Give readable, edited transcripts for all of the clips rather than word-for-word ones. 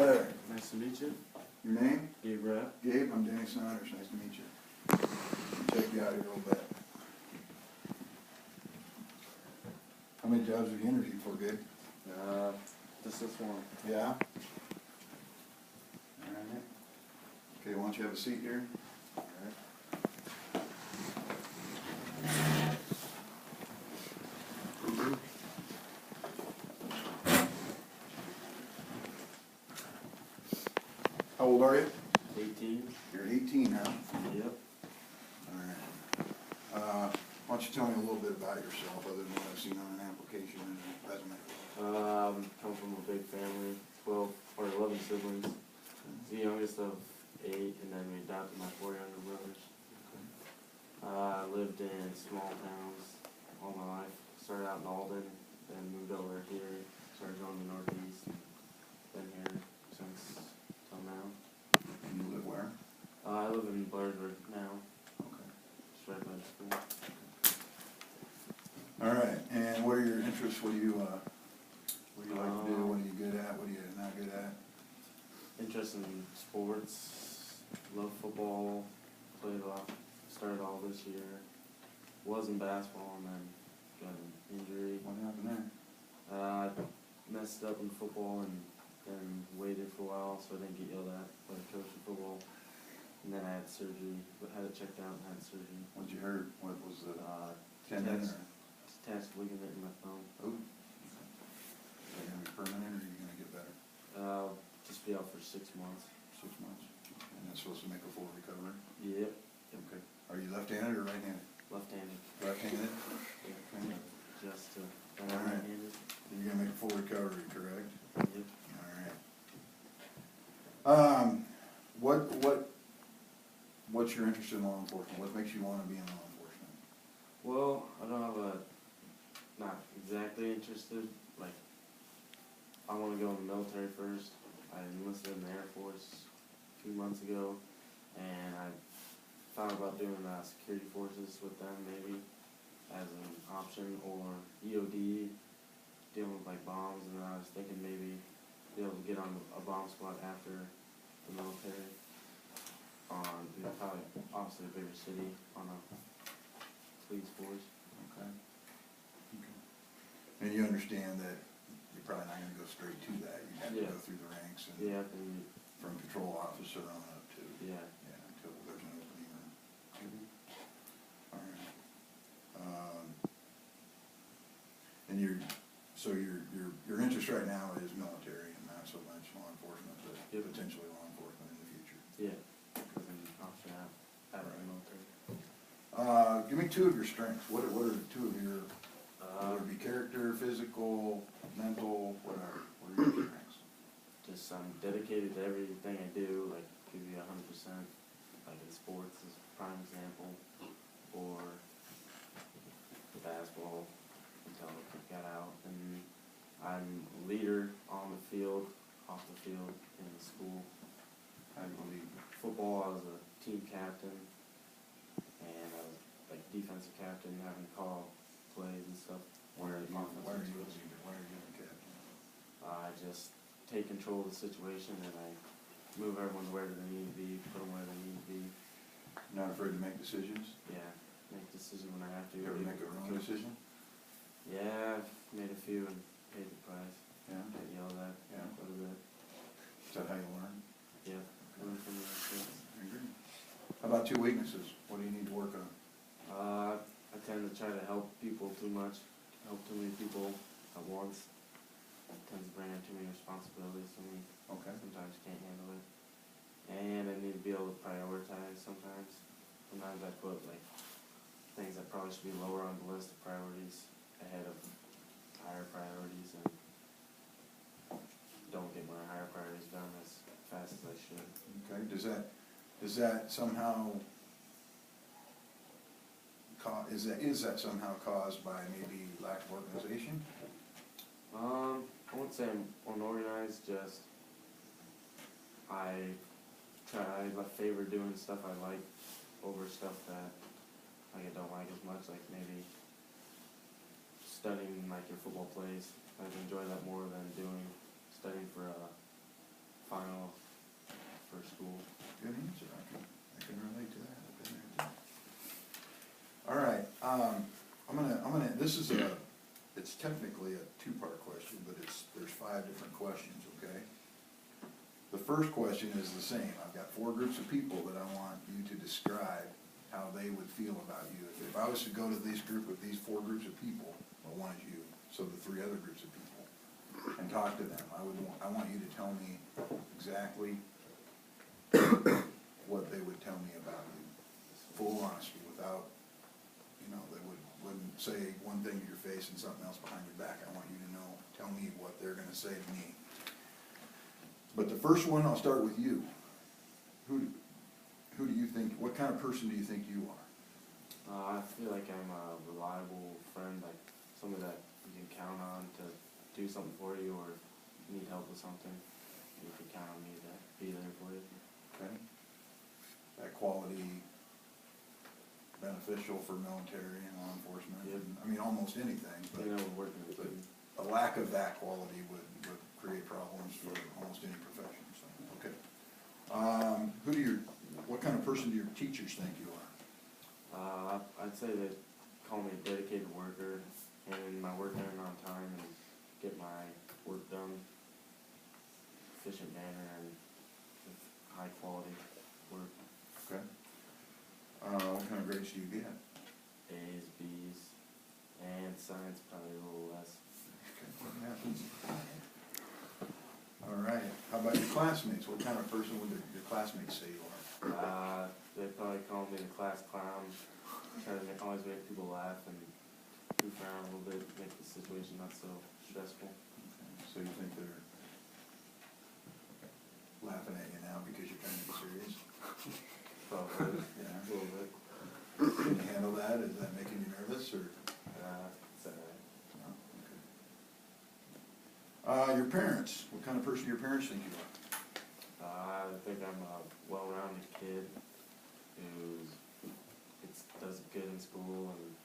there. Nice to meet you. Your name? Gabe Rapp. Gabe, I'm Danny Snyder's. Nice to meet you. Check you out here a little bit. How many jobs have you interviewed for, Gabe? Just this one. Yeah? Alright. Okay, why don't you have a seat here? Alright. How old are you? 18. You're 18, huh? Yep. Alright. Why don't you tell me a little bit about yourself, other than what I've seen on an application and a resume? Come from a big family, 12 or 11 siblings. The youngest of 8, and then we adopted my 4 younger brothers. I lived in small towns all my life. Started out in Alden, then moved over here, started going to the Northeast, and been here since till now. And you live where? I live in Blairsburg now, Okay. just right by the school. Alright, and what are your interests? What do you like to do? What are you good at? What are you not good at? Interest in sports, love football, played a lot, started all this year. Was in basketball and then got an injury. What happened there? I messed up in football and then waited for a while so I didn't get yelled at by the coach in football. And then I had surgery, but had it checked out and had surgery. What'd you hurt? What was the tendon or? Attached ligament in my thumb. Oh. Is that gonna be permanent or are you gonna get better? Just be out for 6 months. 6 months. And that's supposed to make a full recovery? Yep. Okay. Are you left-handed or right-handed? Left-handed. Left-handed? Yeah. Just All right. right-handed. You're gonna make a full recovery, correct? Yep. Alright. What's your interest in law enforcement? What makes you wanna be in law enforcement? Well, I don't have not exactly interested, like, I want to go in the military first. I enlisted in the Air Force a few months ago, and I thought about doing security forces with them maybe as an option, or EOD, dealing with like bombs, and then I was thinking maybe be able to get on a bomb squad after the military on, probably obviously a bigger city on a police force. Okay. And you understand that you're probably not gonna go straight to that, you have to Yeah. go through the ranks and Yeah, from patrol officer on up to, yeah. until there's an opening or, alright. And so your interest right now is military and not so much law enforcement, but Yep. potentially law enforcement in the future. Yeah, because I'm an option out of the military. Give me 2 of your strengths. What are 2 of your, whether it be character, physical, mental, whatever, what are your strengths? Just I'm dedicated to everything I do, like give you 100%, like in sports is a prime example, or basketball until I got out. And I'm a leader on the field, off the field, in the school. I'm a lead. Football, I was a team captain, and I was like defensive captain, having to call plays and stuff. Why are you the captain? I just take control of the situation and I move everyone where they need to be, put them where they need to be. Not afraid to make decisions? Yeah, make decisions when I have to. You ever make a wrong decision? Yeah, I've made a few and paid the price. Yeah. Got yelled at quite a bit. Is that how you learn? Yeah, learn from the mistakes. I agree. How about 2 weaknesses? What do you need to work on? I tend to try to help people too much, help too many people at once. It tends to bring in too many responsibilities to me. Okay. Sometimes can't handle it. And I need to be able to prioritize sometimes. Sometimes I put like things that probably should be lower on the list of priorities ahead of higher priorities, and don't get my higher priorities done as fast as I should. Okay. Does that somehow is that somehow caused by maybe lack of organization? I wouldn't say I'm unorganized, just I favor doing stuff I like over stuff that I don't like as much, like maybe studying like your football plays. I enjoy that more than studying for a final for school. Good answer, I can relate to that, I've been there too. All right, this is it's technically a two-part question, but there's 5 different questions, okay? The first question is the same. I've got 4 groups of people that I want you to describe how they would feel about you. If I was to go to this group with these 4 groups of people, well, one is you, so the 3 other groups of people, and talk to them, I want you to tell me exactly what they would tell me about you. Full honesty, without, they wouldn't say one thing to your face and something else behind your back. I want you to know, tell me what they're gonna say to me. But the first one, I'll start with you. Who do you think, what kind of person do you think you are? I feel like I'm a reliable friend, like somebody that you can count on to do something for you, or if you need help with something, you can count on me to be there for you. Okay. That quality beneficial for military and law enforcement. Yep. I mean, almost anything, but Working with but you. a lack of that quality would create problems for almost any profession, so, okay. What kind of person do your teachers think you are? I'd say they call me a dedicated worker, and my work in on time, and get my work done efficient manner and with high quality work. Okay. What kind of grades do you get? A's, B's, and science probably a little less. Okay, what happens? All right, how about your classmates? What kind of person would your classmates say you are? They probably call me the class clown. Try to always make people laugh and goof around a little bit, make the situation not so stressful. Okay, so you think they're laughing at you now because you're trying to be serious? Probably, Yeah. a little bit. Can you handle that? Is that making you nervous, or? It's alright. No? Okay. Your parents, what kind of person do your parents think you are? I think I'm a well-rounded kid who does good in school and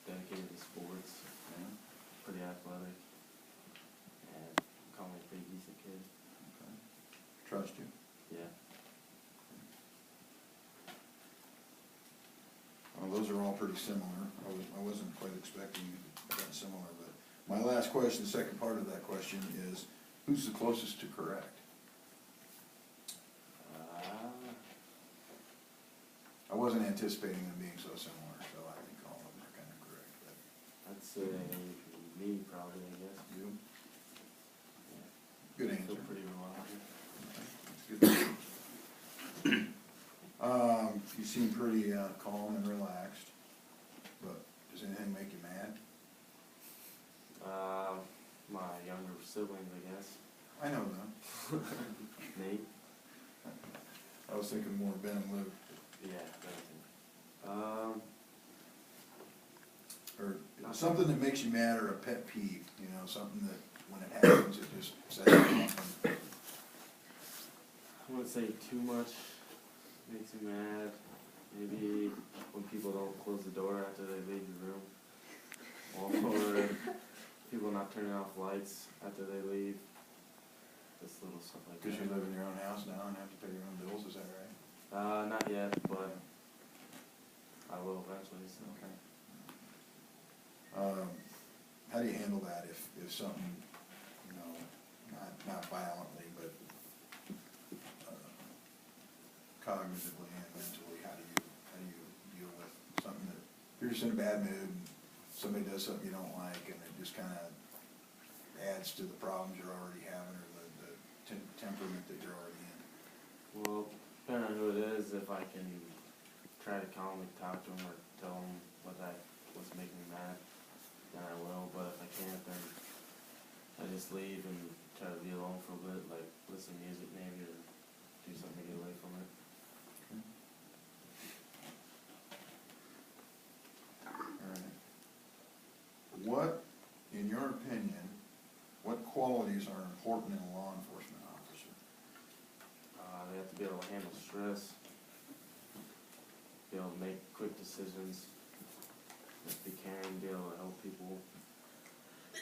dedicated to sports, Yeah. pretty athletic, and call me a pretty decent kid. Okay. Trust you? Yeah. Well, those are all pretty similar. I wasn't quite expecting that similar, but my last question, the second part of that question is, who's the closest to correct? I wasn't anticipating them being so similar, so I think all of them are kind of correct, but I'd say me probably, I guess. you? Yeah. Good I feel answer. pretty reliable. That's good. You seem pretty calm and relaxed, but does anything make you mad? My younger siblings, I guess. I know them. Nate. I was thinking more Ben and Luke. Yeah, Or something that makes you mad, or a pet peeve, something that when it happens, it just sets you off. I wouldn't say too much makes me mad. Maybe when people don't close the door after they leave the room. Or people not turning off lights after they leave. Just little stuff like that. Because you live in your own house now and have to pay your own bills, is that right? Not yet, but I will eventually, so. Okay. How do you handle that if something, not violently, but cognitively and mentally, how do you deal with something that, you're just in a bad mood, and somebody does something you don't like, and it just kind of adds to the problems you're already having, or the temperament that you're already in? Well, depending on who it is, if I can try to calmly talk to them or tell them what's making me mad, then I will. But if I can't, then I just leave and try to be alone for a bit, like listen to music maybe, or do something to get away from it. Alright. What, in your opinion, what qualities are important in a law enforcement officer? They have to be able to handle stress, be able to make quick decisions, just be caring, be able to help people,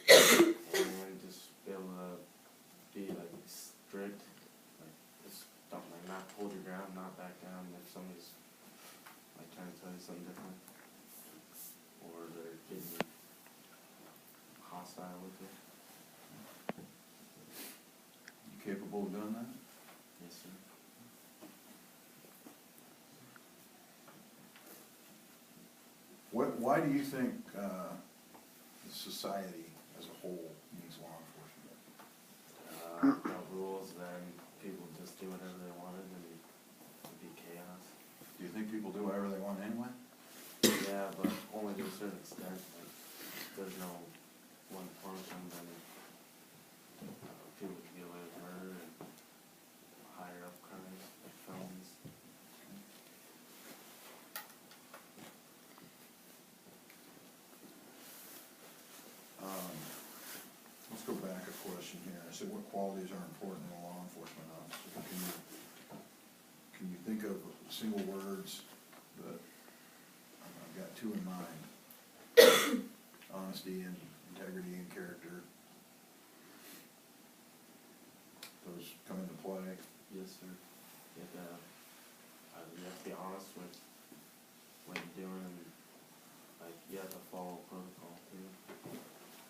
and just be able to be like strict, like hostile with it. You capable of doing that? Yes, sir. Why do you think, the society as a whole needs law enforcement? Without rules, then people just do whatever they wanted and it'd be chaos. Do you think people do whatever they want anyway? Yeah, but only to a certain extent. Like, if there's no one to punish them, then people can get away with murder and higher up crimes, like felons. Let's go back a question here. I said, what qualities are important in a law enforcement officer? Can you think of single words that, I've got two in mind. Honesty and integrity and character. Those come into play. Yes, sir. You have to be honest with what you're doing, and like you have to follow protocol too.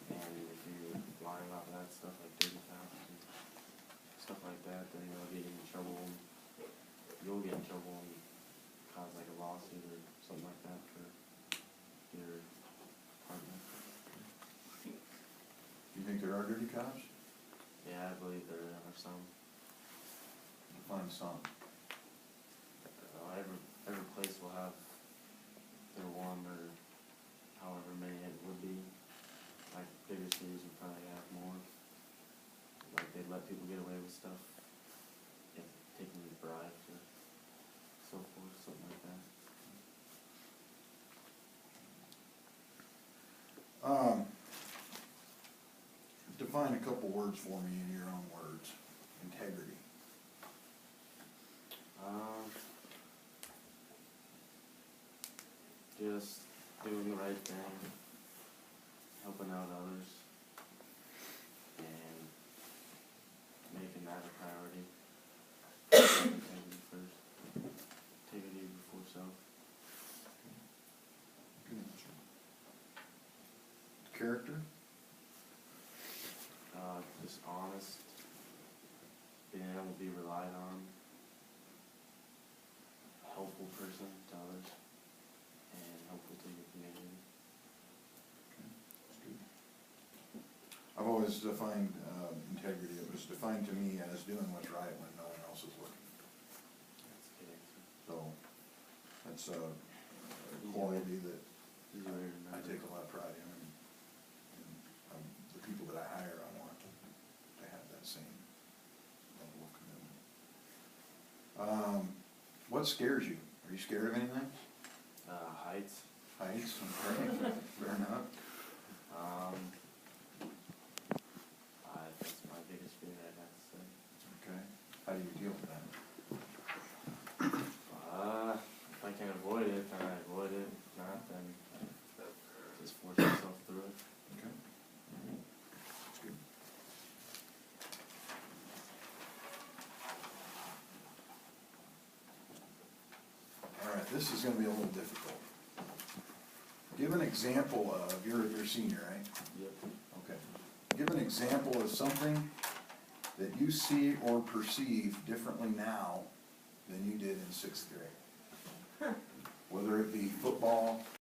And if you're lying about that stuff, like dirty cops and stuff like that, then you'll get in trouble. You'll get in trouble and cause like a lawsuit or something like that for your partner. Do you think there are dirty cops? Yeah, I believe there are some. Define some. Every place will have their one or however many it would be. Like bigger cities would probably have more. Like they'd let people get away with stuff if taking bribes or so forth, something like that. Define a couple words for me in your own words. Integrity. Just doing the right thing, helping out others, and making that a priority. Integrity first. Integrity before self. Good answer. Character? Just honest, being able to be relied on, helpful person to others, and helpful to your community. That's good. I've always defined integrity, it was defined to me as doing what's right when no one else is looking. That's a good answer. So, that's a quality that Easy way to I remember. take a lot of pride in, and the people that I hire, I want to have that same level of commitment. What scares you? Are you scared of anything? Heights. Heights, okay, fair enough. That's my biggest fear, I'd have to say. Okay, how do you deal with that? If I can avoid it, then I avoid it. If not, then just force myself through it. Okay. That's good. All right, this is gonna be a little difficult. Give an example of, you're senior, right? Yep. Okay. Give an example of something that you see or perceive differently now than you did in 6th grade. Whether it be football,